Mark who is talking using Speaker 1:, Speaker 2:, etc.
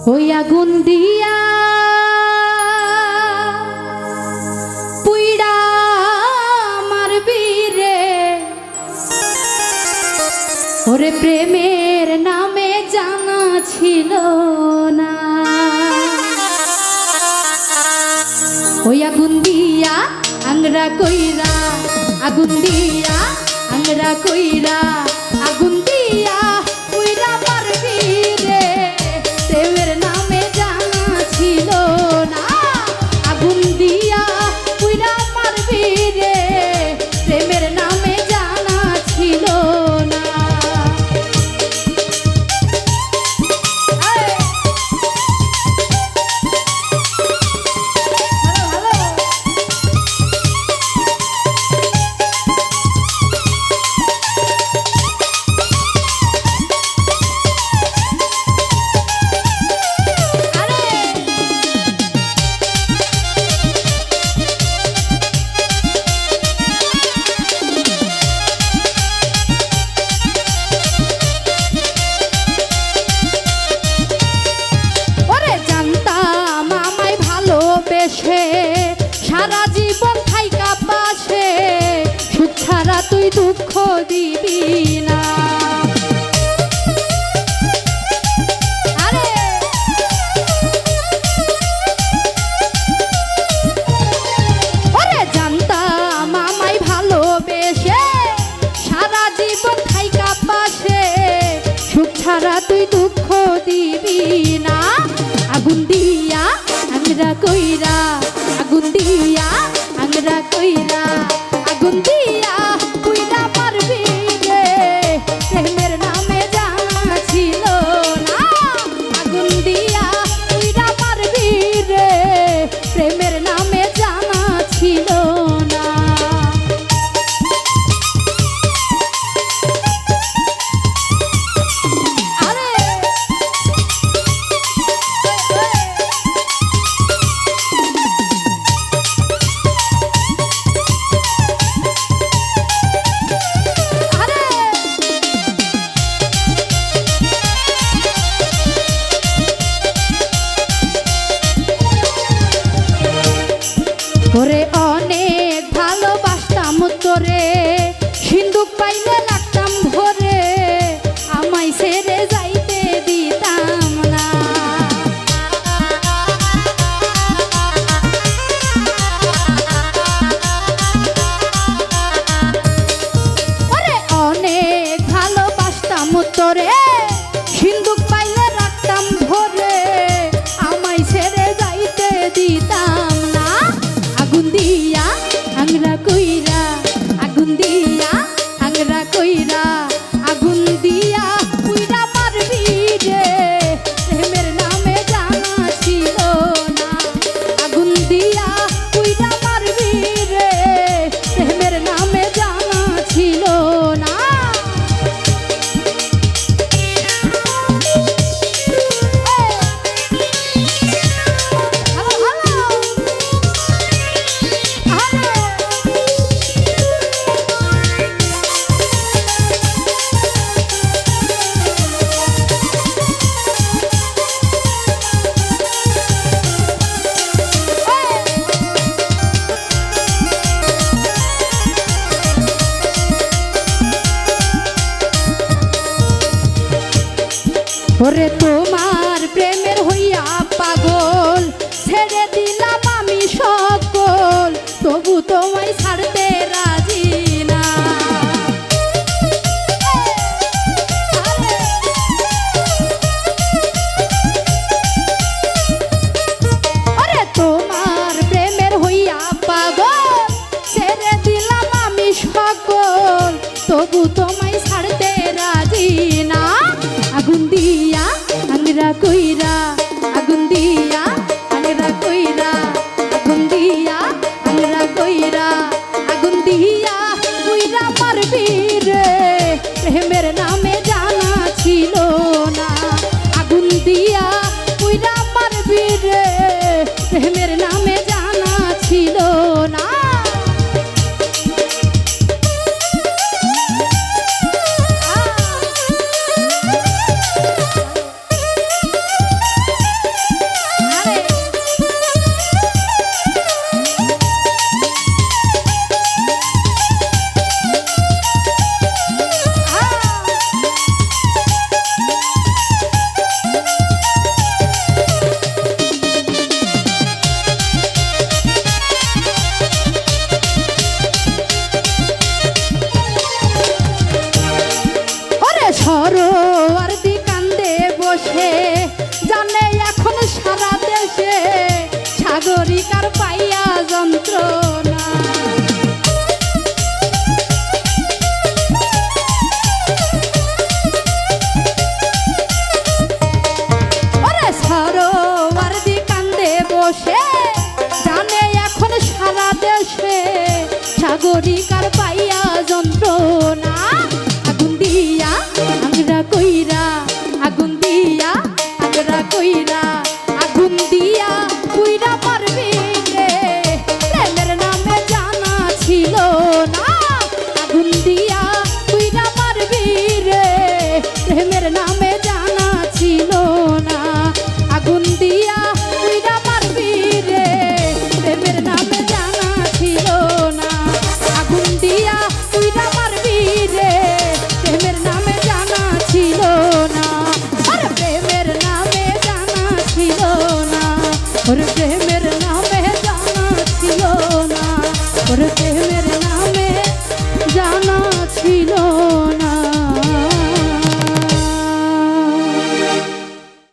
Speaker 1: ওই আগুন দিয়া পুইড়া মারবি রে, ওরে প্রেমের নামে জানা ছিল না। ওই আগুন দিয়া আংরা কইরা, আগুন দিয়া আংরা কইরা, আগুন দিয়া পুইড়া মারবি রে, প্রেমের নামে জানা ছিল না। আগুন দিয়া পুইড়া মারবি রে, প্রেমের নামে জানা ছিল না। সারা জীবন থাইকা পাশে, সুখ ছাড়া তুই দুঃখ দিবি না। আরে ওরে জানতাম আমায় ভালোবেসে, সারা জীবন থাইকা পাশে, সুখ ছাড়া তুই দুঃখ দিবি না। আগুন দিয়া আংরা কইরা, আগুন দিয়া আংরা কইরা, আগুন দিয়া পুইড়া মারবি রে, প্রেমের নামে জানা ছিল না। আগুন দিয়া পুইড়া মারবি রে, প্রেমের নামে জানা ছিল না। ওরে অনেক ভালোবাসতাম তোরে, সিন্দুক পাইলে লাগতাম ভরে, আমায় ছেড়ে যাইতে দিতাম না। ওরে অনেক ভালোবাসতাম তোরে, সিন্দুক পাইলে রাখতাম ভরে, আমায় ছেড়ে যাইতে দিতাম না। আগুন দিয়া আংরা কইরা, আগুন দিয়া আংরা কইরা, আগুন দিয়া পুইড়া মারবি রে, প্রেমের নামে জানা ছিল না। আগুন দিয়া পুইড়া মারবি রে, প্রেমের নামে জানা ছিল না। ওরে তোমার প্রেমের হইয়া পাগল, ছেড়ে দিলাম আমি সকল, তবু তোমায় ছাড়তে রাজি না। ওরে তোমার প্রেমের হইয়া পাগল, ছেড়ে দিলাম আমি সকল, তবু তোমায় ছাড়তে রাজি না। আগুন দিয়া আংরা কইরা, আগুন দিয়া আংরা কইরা, আগুন দিয়া আংরা কইরা, আগুন দিয়া পুইড়া মারবি রে, প্রেমের নামে জানা ছিল না। আগুন দিয়া পুইড়া মারবি রে, প্রেমের নামে জানা ছিল না। সাগরিকার পাইয়া যন্ত্রণা। ওরে সরোয়ারদি কান্দে বসে জানে এখন সারা দেশে সাগরিকার পাইয়া যন্ত্রণা। আগুন দিয়া আংরা কইরা, আগুন দিয়া আংরা কইরা, আগুন দিয়া কইরা পারবি রে, প্রেমের নামে জানা ছিল না। আগুন দিয়া কইরা পারবি রে, প্রেমের নামে জানা ছিল না। আগুন দিয়া কইরা পারবি রে, প্রেমের নামে জানা ছিল না। আগুন দিয়া কইরা পারবি রে, প্রেমের নামে জানা ছিল না। আরে প্রেমের নামে জানা ছিল না, ওরে প্রেমের নামে জানা ছিল না, ওরে প্রেমের নামে জানা ছিল না।